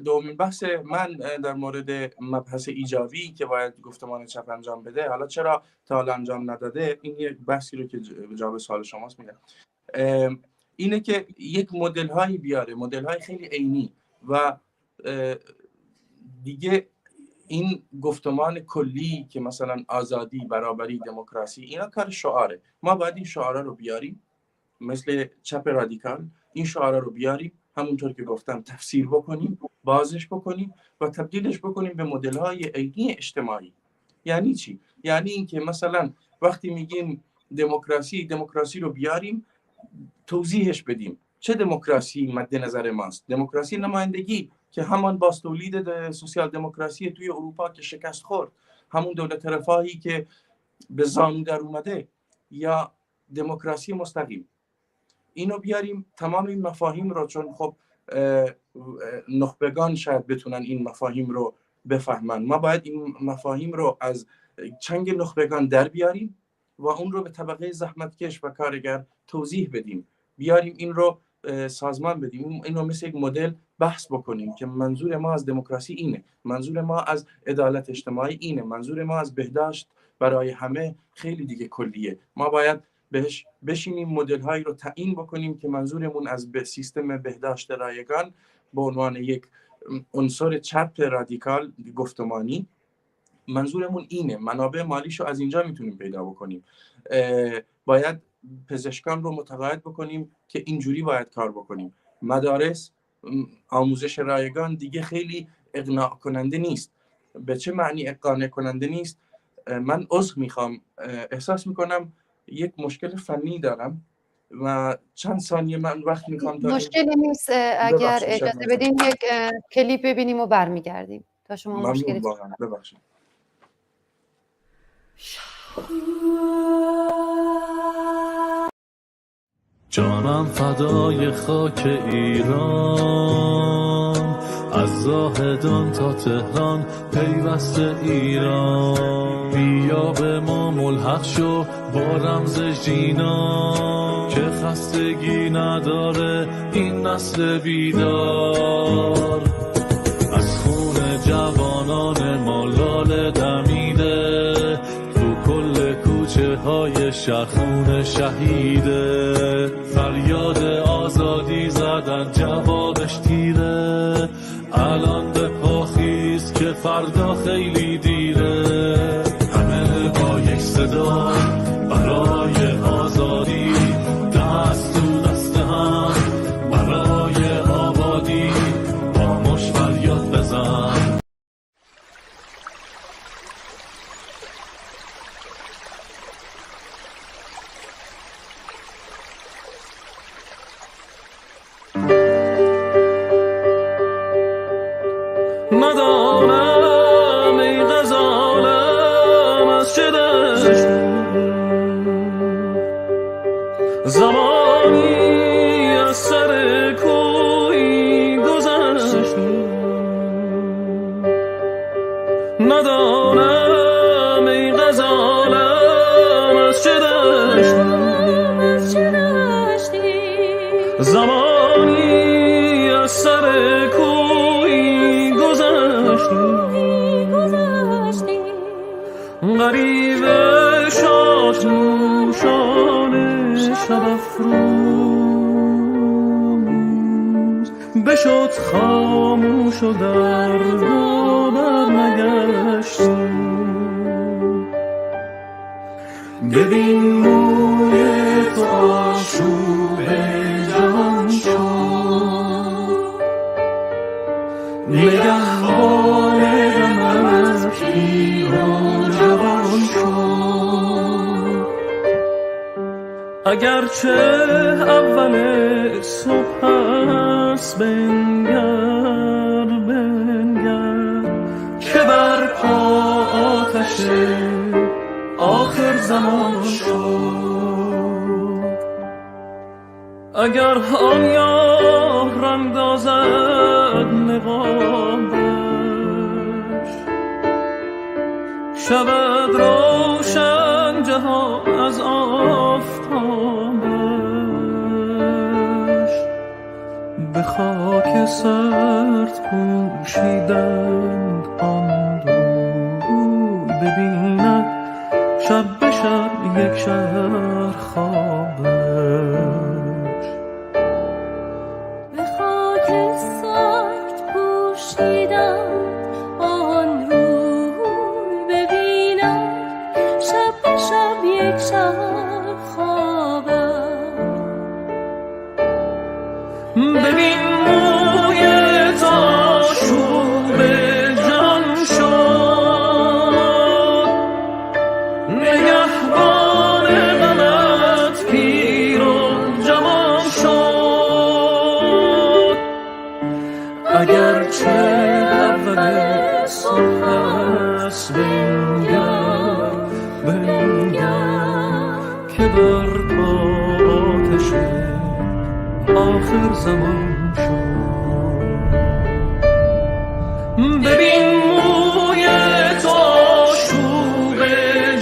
دومین بحث من در مورد مبحث ایجابی که باید گفتمان چپ انجام بده، حالا چرا تا حالا انجام نداده، این یک بحثی رو که جواب سوال شماست میدم، اینه که یک مدل هایی بیاره، مدل های خیلی عینی و دیگه این گفتمان کلی که مثلا آزادی، برابری، دموکراسی، اینا کار شعاره. ما باید این شعاره رو بیاریم، مثل چپ رادیکال این شعاره رو بیاریم، همونطور که گفتم تفسیر بکنیم، بازش بکنیم و تبدیلش بکنیم به مدل‌های عینی اجتماعی. یعنی چی؟ یعنی اینکه مثلا وقتی میگیم دموکراسی رو بیاریم، توضیحش بدیم چه دموکراسی مد نظر ماست. دموکراسی نمایندگی که همان باستولید سوسیال دموکراسی توی اروپا که شکست خورد، همون دولت رفاهی که به زانو در اومده، یا دموکراسی مستقیم. اینو بیاریم، تمام این مفاهیم رو، چون خب نخبگان شاید بتونن این مفاهیم رو بفهمن، ما باید این مفاهیم رو از چنگ نخبگان در بیاریم و اون رو به طبقه زحمتکش و کارگر توضیح بدیم، بیاریم این رو سازمان بدیم، این رو مثل یک مدل بحث بکنیم که منظور ما از دموکراسی اینه، منظور ما از عدالت اجتماعی اینه، منظور ما از بهداشت برای همه خیلی دیگه کلیه. ما باید بهش بشینیم، مدل هایی رو تعیین بکنیم که منظورمون از سیستم بهداشت رایگان به عنوان یک عنصر چپ رادیکال گفتمانی منظورمون اینه، منابع مالیشو از اینجا میتونیم پیدا بکنیم. باید پزشکان رو متقاعد بکنیم که اینجوری باید کار بکنیم. مدارس، آموزش رایگان دیگه خیلی اقناع کننده نیست. به چه معنی اقناع کننده نیست؟ من عذر میخوام، احساس میکنم یک مشکل فنی دارم و چند ثانیه من وقت میخوام تا مشکلی نیست، اگر اجازه بدیم یک کلیپ ببینیم و برمیگردیم تا شما مشکلی. ببخشید. جانم فدای خاک ایران، از زاهدان تا تهران پیوسته ایران. بیا به ما ملحق شو با رمز جینا، که خستگی نداره این نسل بیدار. از خون جوانان ما لاله دمیده، تو کل کوچه های شهر خون شهیده. فریاد آزادی زدن جوابش تیره، الان به پاخیز که فردا خیلی دیره. همه با یک صدا برای آزادی، دست تو دست هم برای آبادی، با مش فریاد بزن. ندانم ای غزالم از چه دشت، زمانی از سر کوی گذشت. ندانم ای غزالم از چه دشت، گذشتیم غریب شاد نوشان شب افروز بشد خاموش و در برنگشتیم. ببین موی تو آشوب جهان شد، نگهبان غمت پیر و جوان شد. اگرچه اول صبح است بنگر که بر پا آتش آخر زمان شد. اگر آن یار اندازد نقابش شود روشن جهان از آفتابش. به خاک سرد پوشیدند آن دو، ببیند شب به شب یک شهر خوابش. به خاک سرد پوشیدم آن روی، ببینم شب به شب یک شهر خوابش. ببین موی تا شوب جان شد، نگهبان غمت پیر و جوان شد. اگرچه اول صبح است بنگر که بر پا آتش آخر زمان شد. ببین موی تو آشوب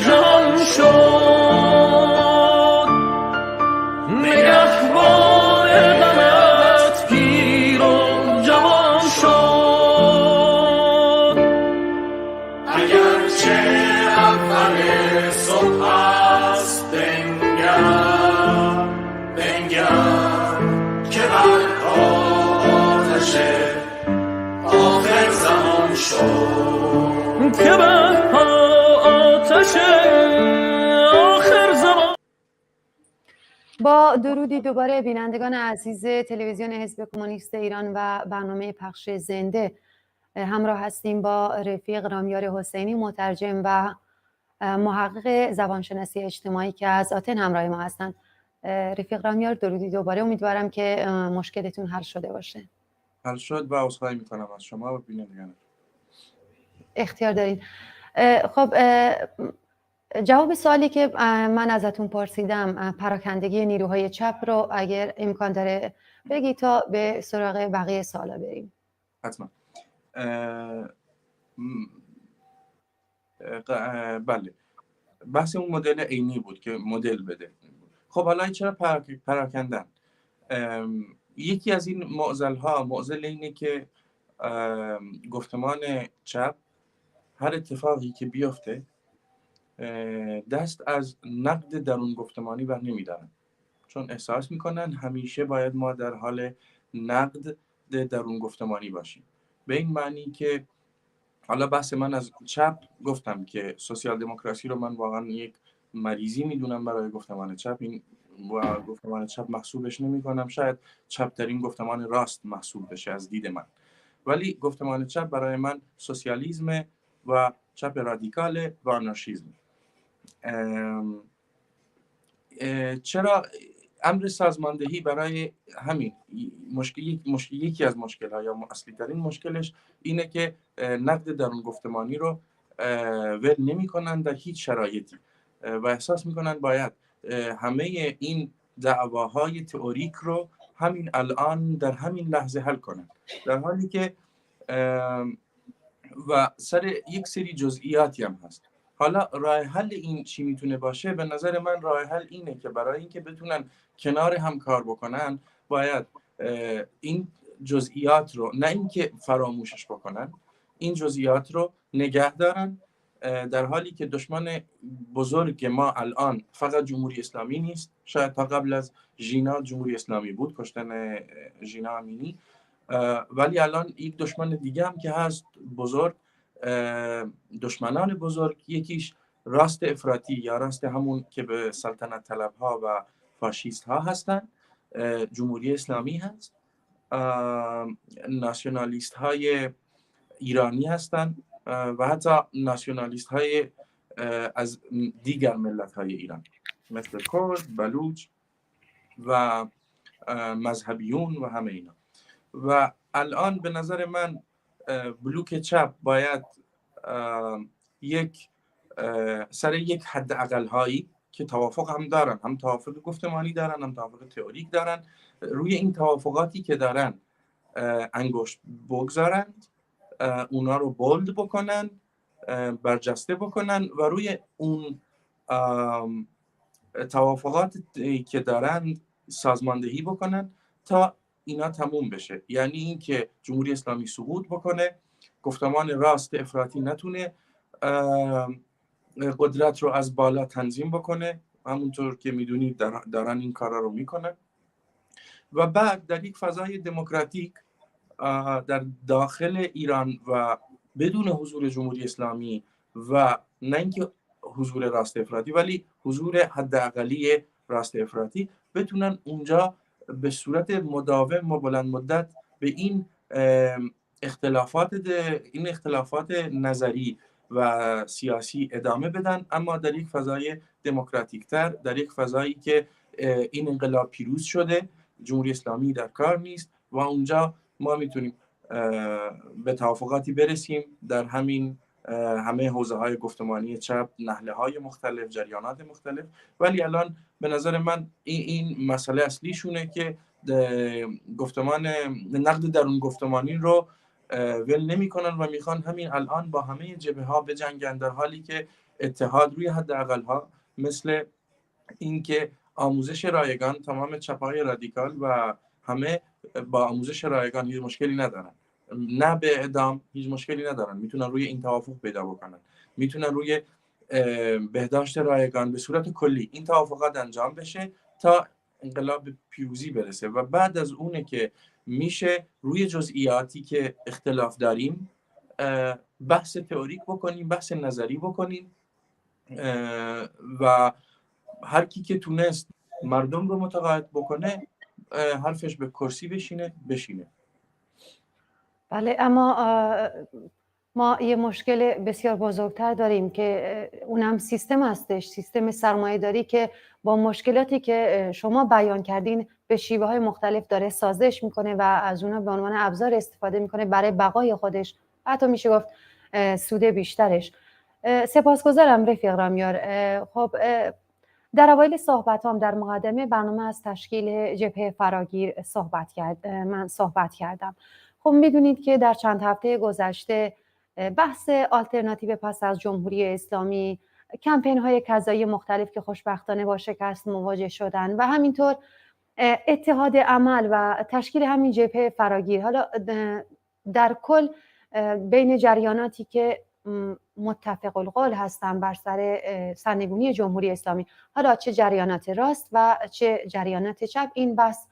جان شد، نگهبان غمت پیر و جوان شد. اگرچه اول صبح است بنگر که بر آتش آخر زمان شد. که بر آتش آخر زمان. با درودی دوباره بینندگان عزیز تلویزیون حزب کمونیست ایران و برنامه پخش زنده همراه هستیم با رفیق رامیار حسینی، مترجم و محقق زبانشناسی اجتماعی که از آتن همراه ما هستند. رفیق رامیار، درودی دوباره. امیدوارم که مشکلتون حل شده باشه. حل شد و عذرخواهی میکنم از شما و بینندگان. اختیار دارین. خب جواب سوالی که من ازتون پرسیدم، پراکندگی نیروهای چپ رو اگر امکان داره بگی تا به سراغ بقیه سوالا بریم. حتما. بله، بحث اون مدل عینی بود که مدل بده. خب حالا این چرا پراکندن؟ یکی از این معضل اینه که گفتمان چپ هر اتفاقی که بیفته دست از نقد درون گفتمانی بر نمیدارن، چون احساس میکنن همیشه باید ما در حال نقد درون گفتمانی باشیم. به این معنی که حالا بحث من از چپ گفتم که سوسیال دموکراسی رو من واقعا یک مریضی میدونم برای گفتمان چپ. این و گفتمان چپ محسوبش نمی کنم، شاید چپ در این گفتمان راست محسوب بشه از دید من، ولی گفتمان چپ برای من سوسیالیسم و چپ رادیکال و آنارشیسم. چرا امر سازماندهی برای همین یکی از مشکل‌ها یا اصلی ترین مشکلش اینه که نقد درون گفتمانی رو ول نمی‌کنن در هیچ شرایطی و احساس می‌کنن باید همه این دعواهای تئوریک رو همین الان در همین لحظه حل کنن، در حالی که و سر یک سری جزئیاتی هم هست. حالا راه حل این چی میتونه باشه؟ به نظر من راه حل اینه که برای اینکه بتونن کنار هم کار بکنن باید این جزئیات رو نه اینکه فراموشش بکنن، این جزئیات رو نگه دارن، در حالی که دشمن بزرگ ما الان فقط جمهوری اسلامی نیست. شاید تا قبل از ژینا جمهوری اسلامی بود، کشتن ژینا امینی، ولی الان یک دشمن دیگه هم که هست بزرگ، دشمنان بزرگ، یکیش راست افراطی یا راست همون که به سلطنت طلب ها و فاشیست ها هستن، جمهوری اسلامی هست، ناسیونالیست های ایرانی هستن و حتی ناسیونالیست های از دیگر ملت های ایران مثل کرد، بلوچ و مذهبیون و همه اینا. و الان به نظر من بلوک چپ باید سر یک حد اقل هایی که توافق هم دارن، هم توافق گفتمانی دارن، هم توافق تئوریک دارن، روی این توافقاتی که دارن انگشت بگذارند، اونا رو بولد بکنن، برجسته بکنن و روی اون توافقات که دارن سازماندهی بکنن تا اینا تموم بشه. یعنی این که جمهوری اسلامی سقوط بکنه، گفتمان راست افراطی نتونه قدرت رو از بالا تنظیم بکنه، همونطور که میدونید دارن این کارا رو میکنن، و بعد در یک فضای دموکراتیک در داخل ایران و بدون حضور جمهوری اسلامی و نه اینکه حضور راست افراطی ولی حضور حداقلی راست افراطی، بتونن اونجا به صورت مداوم و بلند مدت به این اختلافات نظری و سیاسی ادامه بدن، اما در یک فضای دموکراتیک تر، در یک فضایی که این انقلاب پیروز شده، جمهوری اسلامی در کار نیست و اونجا ما میتونیم به توافقاتی برسیم در همه حوزه های گفتمانی چپ، نهله های مختلف، جریانات مختلف. ولی الان به نظر من این مسئله اصلیشونه که گفتمان نقد درون گفتمانی رو ول نمی کنن و میخوان همین الان با همه جبهه ها بجنگن، در حالی که اتحاد روی حداقل ها مثل اینکه آموزش رایگان، تمام چپ‌های رادیکال و همه با آموزش رایگان هیچ مشکلی ندارن، نه به اعدام هیچ مشکلی ندارن، میتونن روی این توافق پیدا بکنن، میتونن روی بهداشت رایگان به صورت کلی این توافقات انجام بشه تا انقلاب پیروزی برسه. و بعد از اونه که میشه روی جزئیاتی که اختلاف داریم بحث تئوریک بکنیم، بحث نظری بکنیم و هر کی که تونست مردم رو متقاعد بکنه حرفش به کرسی بشینه. بله، اما ما یه مشکل بسیار بزرگتر داریم که اونم سیستم هستش، سیستم سرمایه‌داری که با مشکلاتی که شما بیان کردین به شیوه‌های مختلف داره سازش میکنه و از اونها به عنوان ابزار استفاده میکنه برای بقای خودش، حتی میشه گفت سود بیشترش. سپاسگزارم رفیق رامیار. خب در اوایل صحبتام در مقدمه برنامه از تشکیل جبهه فراگیر من صحبت کردم. خب میدونید که در چند هفته گذشته بحث آلترناتیو پس از جمهوری اسلامی، کمپین های قضایی مختلف که خوشبختانه با شکست مواجه شدن و همینطور اتحاد عمل و تشکیل همین جبهه فراگیر، حالا در کل بین جریاناتی که متفق القول هستن بر سر سرنگونی جمهوری اسلامی، حالا چه جریانات راست و چه جریانات چپ، این بحث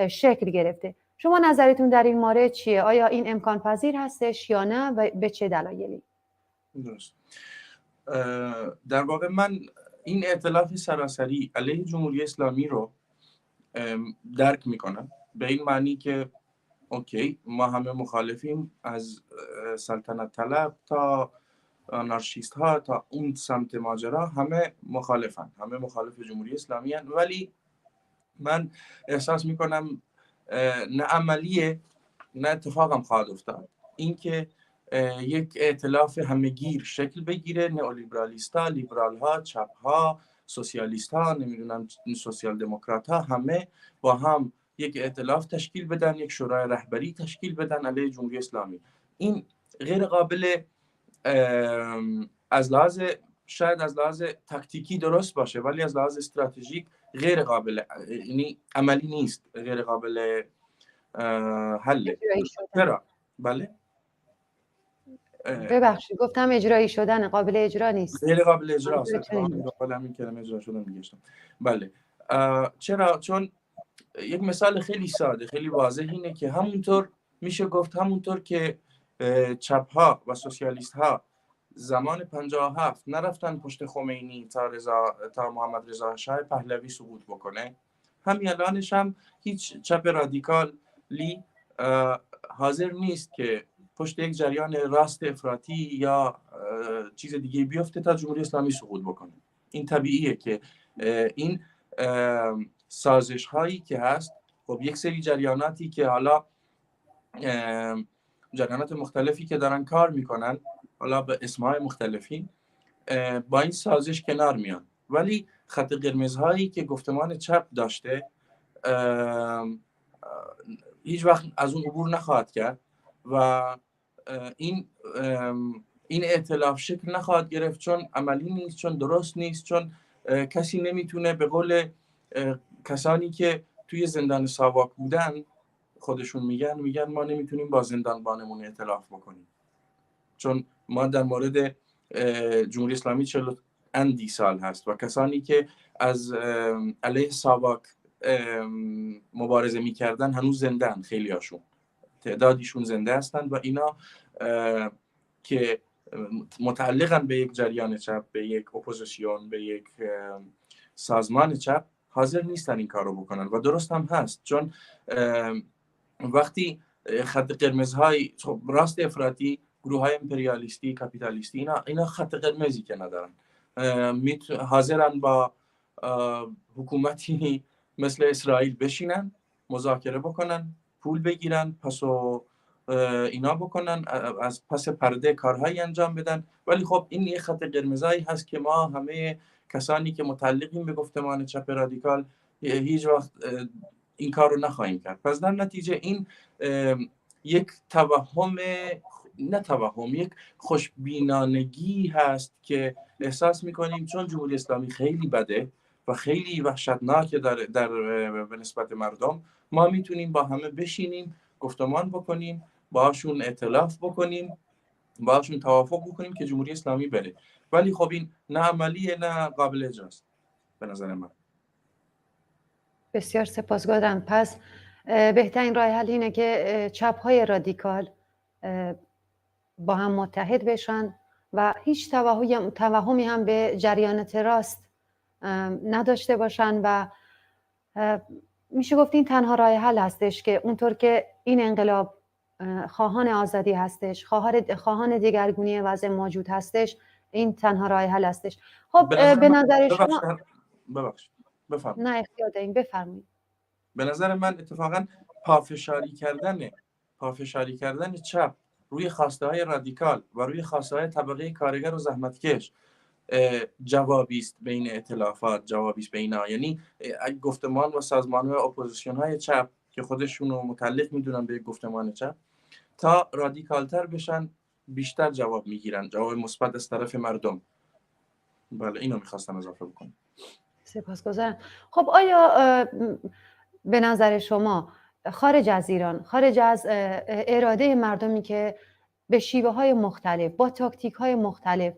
شکل گرفته. شما نظرتون در این مورد چیه؟ آیا این امکان پذیر هستش یا نه و به چه دلایلی؟ درست. در واقع من این ائتلاف سراسری علیه جمهوری اسلامی رو درک میکنم، به این معنی که اوکی، ما همه مخالفیم، از سلطنت طلب تا آنارشیست ها تا اون سمت ماجرا همه مخالفن، همه مخالف جمهوری اسلامی هن. ولی من احساس میکنم نه عملیه نه اتفاقم خواهد افتاد اینکه یک ائتلاف همه‌گیر شکل بگیره، نئولیبرالیستا، لیبرال ها، چپ ها، سوسیالیست ها، نمیدونم سوسیال دموکرات ها، همه با هم یک ائتلاف تشکیل بدن، یک شورای رهبری تشکیل بدن علیه جمهوری اسلامی. این غیر قابل شاید از لحاظ تاکتیکی درست باشه، ولی از لحاظ استراتژیک غیر قابل، یعنی عملی نیست، غیر قابل حله. چرا؟ بله ببخشید گفتم اجرایی شدن، قابل اجرا نیست. غیر قابل اجراست. بتونیم اتفاقا دنبال همین کلمه اجرا شدن میگشتم. بله. چرا؟ چون یک مثال خیلی ساده خیلی واضح اینه که همونطور میشه گفت همونطور که چپ ها و سوسیالیست ها زمان 57 نرفتن پشت خمینی تا محمد رضا شاه پهلوی سقوط بکنه، همین الانش هم هیچ چپ رادیکالی حاضر نیست که پشت یک جریان راست افراطی یا چیز دیگه بیفته تا جمهوری اسلامی سقوط بکنه. این طبیعیه که این سازش هایی که هست، خب یک سری جریاناتی که حالا جریانات مختلفی که دارن کار میکنن حالا به اسمهای مختلفی با این سازش کنار میان، ولی خط قرمزهایی که گفتمان چپ داشته هیچ وقت از اون عبور نخواهد کرد و این ائتلاف شکل نخواهد گرفت، چون عملی نیست، چون درست نیست، چون کسی نمیتونه به قول کسانی که توی زندان ساواک بودن خودشون میگن ما نمیتونیم با زندانبانمون ائتلاف بکنیم، چون ما در مورد جمهوری اسلامی 40 اندی سال هست و کسانی که از علیه ساواک مبارزه میکردن هنوز زنده هستند، خیلی هاشون تعدادیشون زنده هستند و اینا که متعلقن به یک جریان چپ، به یک اپوزیسیون، به یک سازمان چپ، حاضر نیستن این کارو بکنن و درست هم هست، چون وقتی خط قرمزهای راست افراطی، گروه‌های امپریالیستی، کاپیتالیستی، اینا خط قرمزی که ندارن، حاضرن با حکومتی مثل اسرائیل بشینن، مذاکره بکنن، پول بگیرن، پسو اینا بکنن، از پس پرده کارهایی انجام بدن. ولی خب این یه خط قرمزایی هست که ما همه کسانی که متعلقیم به گفتمان چپ رادیکال هیچ وقت این کار رو نخواهیم کرد. پس در نتیجه این یک یک خوشبینانگی هست که احساس میکنیم چون جمهوری اسلامی خیلی بده و خیلی وحشتناکه در به نسبت مردم، ما میتونیم با همه بشینیم، گفتمان بکنیم، باهاشون ائتلاف بکنیم، باهاشون توافق بکنیم که جمهوری اسلامی بره. ولی خب این نه عملیه نه قابل اجراست به نظر من. بسیار سپاسگزارم. پس بهترین راه حل اینه که چپ‌های رادیکال با هم متحد بشن و هیچ توهمی هم به جریانات راست نداشته باشن و میشه گفت این تنها راه حل هستش که اونطور که این انقلاب خواهان آزادی هستش، خواهان دیگرگونی وضع موجود هستش، این تنها راه حل هستش. خب به نظر شما ببخشید بفرمایید. نه اختیار دارین، بفرمایید. به نظر من اتفاقا پافشاری کردن چپ روی خواسته های رادیکال و روی خواسته های طبقه کارگر و زحمتکش جوابی است بین ائتلافات، جوابی است بین یعنی گفتمان و سازمان و اپوزیسیون های چپ که خودشون رو متعلق میدونن به گفتمان چپ تا رادیکالتر بشن بیشتر جواب میگیرن، جواب مثبت از طرف مردم. بله اینو میخواستم اضافه بکنم. سپاسگزارم. خب آیا به نظر شما خارج از ایران، خارج از اراده مردمی که به شیوه های مختلف با تاکتیک های مختلف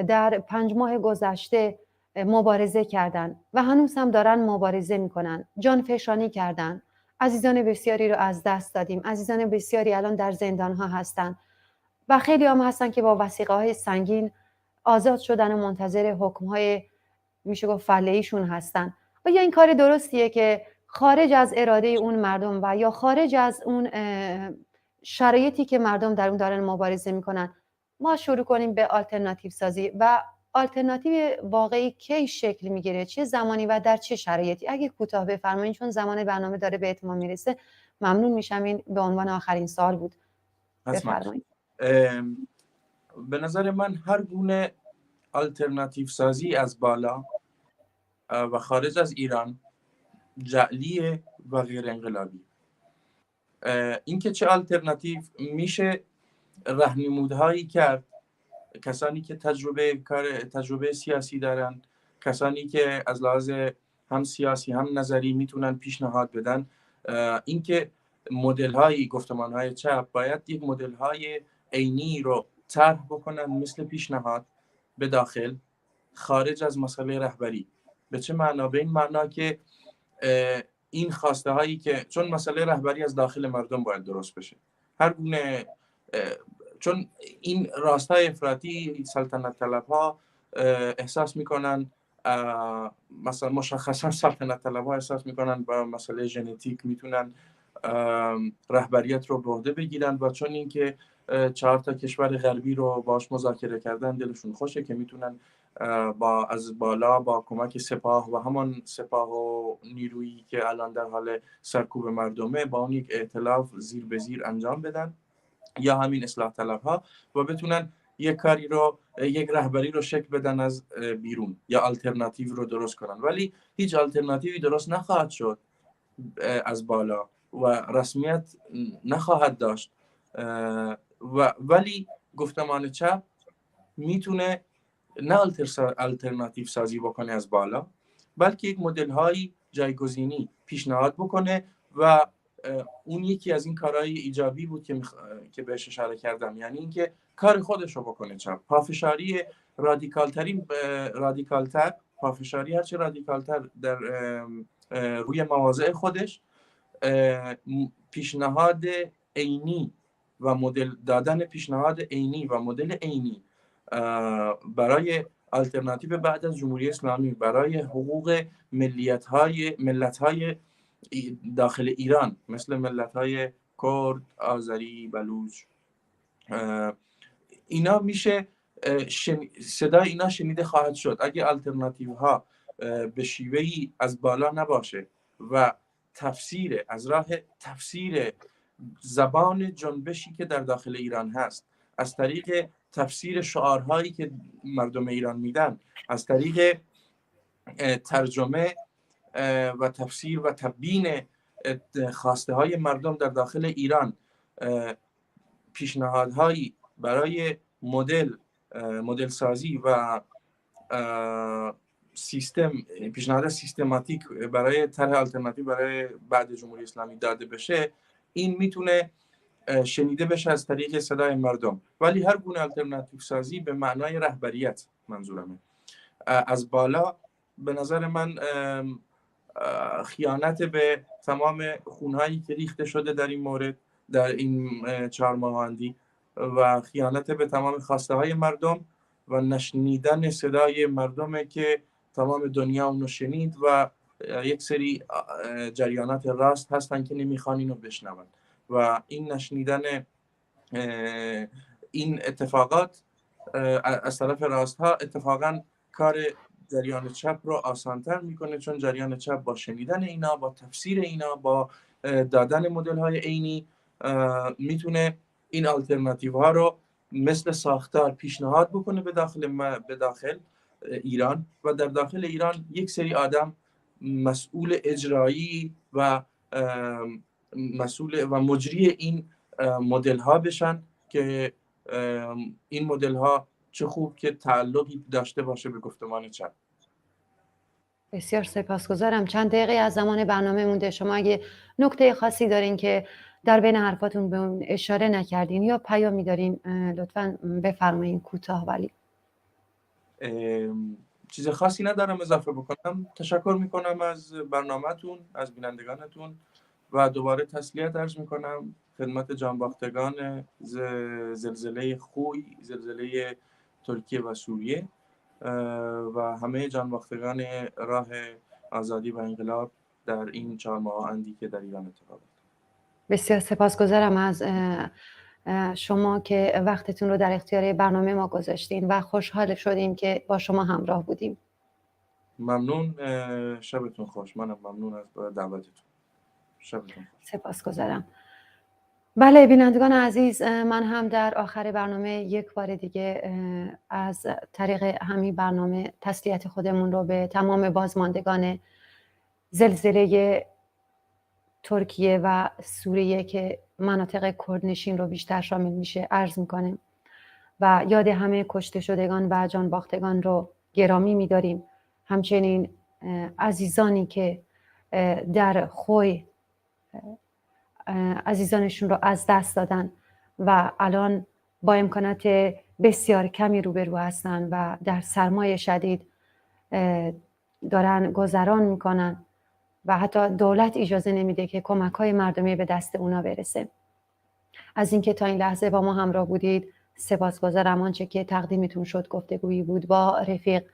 در 5 ماه گذشته مبارزه کردن و هنوز هم دارن مبارزه میکنن، جانفشانی کردن، عزیزان بسیاری رو از دست دادیم، عزیزان بسیاری الان در زندان ها هستن و خیلی هم هستن که با وثیقه های سنگین آزاد شدن و منتظر حکم های میشه گفت فله‌ایشون هستن. آیا این کار درستیه که خارج از اراده اون مردم و یا خارج از اون شرایطی که مردم در اون دارن مبارزه میکنن ما شروع کنیم به آلترناتیو سازی و آلترناتیو واقعی کی شکل میگیره، چه زمانی و در چه شرایطی؟ اگه کوتاه بفرمایید چون زمان برنامه داره به اتمام میرسه ممنون میشم. این به عنوان آخرین سوال بود. بفرمایید. به نظر من هر گونه آلترناتیو سازی از بالا و خارج از ایران جعلیه و غیر انقلابی. اینکه چه آلترناتیو میشه راهنمودهایی کرد، کسانی که تجربه سیاسی دارن، کسانی که از لحاظ هم سیاسی هم نظری میتونن پیشنهاد بدن. اینکه مدل های گفتمان های چپ باید یک مدل های عینی رو طرح بکنن مثل پیشنهاد به داخل، خارج از مسئله رهبری. به چه معنا؟ به این معنا که این خواسته هایی که، چون مسئله رهبری از داخل مردم باید درست بشه، هر گونه چون این راستای افراطی سلطنت طلب ها احساس میکنن، مثلا مشخصا سلطنت طلب ها احساس میکنن با مسئله ژنتیک میتونن رهبریت رو به عهده بگیرن و چون اینکه 4 تا کشور غربی رو باش مذاکره کردن دلشون خوشه که میتونن از بالا با کمک سپاه و همان سپاه و نیرویی که الان در حال سرکوب مردمه با اون یک ائتلاف زیر به زیر انجام بدن، یا همین اصلاح طلب ها، و بتونن یک کاری رو، یک رهبری رو شکل بدن از بیرون یا آلترناتیو رو درست کنن. ولی هیچ آلترناتیوی درست نخواهد شد از بالا و رسمیت نخواهد داشت. ولی گفتمان چپ میتونه نه آلترناتیو سازی بکنه از بالا، بلکه یک مدل هایی جایگزینی پیشنهاد بکنه و اون یکی از این کارهای ایجابی بود که بهش اشاره کردم، یعنی اینکه کار خودش رو بکنه چپ. پافشاری رادیکالتر، پافشاری هرچه رادیکالتر در روی مواضع خودش، پیشنهاد عینی و مدل دادن پیشنهاد عینی و مدل عینی برای آلترناتیو بعد از جمهوری اسلامی، برای حقوق ملت‌های داخل ایران مثل ملت‌های کرد، آذری، بلوچ، اینا میشه صدای اینا شنیده خواهد شد اگه آلترناتیو ها به شیوهی از بالا نباشه و از راه تفسیر زبان جنبشی که در داخل ایران هست، از طریق تفسیر شعارهایی که مردم ایران میدن، از طریق ترجمه و تفسیر و تبیین خواسته های مردم در داخل ایران، پیشنهادهایی برای مدل سازی و پیشنهاد سیستماتیک برای طرح آلترناتیو برای بعد جمهوری اسلامی داده بشه، این میتونه شنیده بشه از طریق صدای مردم. ولی هر گونه آلترناتیو سازی به معنای رهبریت منظورمه از بالا، به نظر من خیانت به تمام خونهایی که ریخته شده در این مورد، در این 4 ماهاندی، و خیانت به تمام خواسته های مردم و نشنیدن صدای مردمه که تمام دنیا اونو شنید و یک سری جریانات راست هستن که نمیخوان اینو بشنون و این نشنیدن این اتفاقات از طرف راست ها اتفاقا کار جریان چپ رو آسانتر میکنه، چون جریان چپ با شنیدن اینا، با تفسیر اینا، با دادن مدل های عینی میتونه این آلترناتیو ها رو مثل ساختار پیشنهاد بکنه به داخل ایران و در داخل ایران یک سری آدم مسئول اجرایی و مسئول و مجری این مدل ها بشن که این مدل ها چه خوب که تعلقی داشته باشه به گفتمان چپ. بسیار سپاسگزارم. چند دقیقه از زمان برنامه مونده. شما اگه نکته خاصی دارین که در بین حرفاتون به اون اشاره نکردین یا پیامی دارین لطفاً بفرمایین، کوتاه. ولی چیز خاصی ندارم اضافه بکنم. تشکر میکنم از برنامه‌تون، از بینندگانتون و دوباره تسلیت عرض میکنم خدمت جانباختگان زلزله خوی، زلزله ترکیه و سوریه و همه جانباختگان راه آزادی و انقلاب در این 4 ماه اندی که در ایران اتفاق افتاد. بسیار سپاسگزارم از شما که وقتتون رو در اختیار برنامه ما گذاشتین و خوشحال شدیم که با شما همراه بودیم. ممنون. شبتون خوش. منم ممنون از دعوتتون. شبتون خوش. سپاسگزارم. بله بینندگان عزیز، من هم در آخر برنامه یک بار دیگه از طریق همین برنامه تسلیت خودمون رو به تمام بازماندگان زلزله ترکیه و سوریه که مناطق کردنشین رو بیشتر شامل میشه عرض میکنیم و یاد همه کشته شدگان و جان باختگان رو گرامی میداریم. همچنین عزیزانی که در خوی عزیزانشون رو از دست دادن و الان با امکانات بسیار کمی روبرو هستن و در سرمای شدید دارن گذران میکنن و حتی دولت اجازه نمیده که کمک‌های مردمی به دست اونا برسه. از اینکه تا این لحظه با ما همراه بودید سپاسگزارم. آنچه که تقدیمتون شد گفتگویی بود با رفیق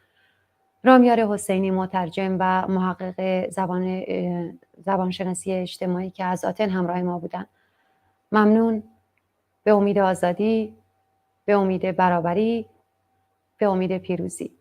رامیار حسینی، مترجم و محقق زبانشناسی اجتماعی که از آتن همراه ما بودن. ممنون. به امید آزادی، به امید برابری، به امید پیروزی.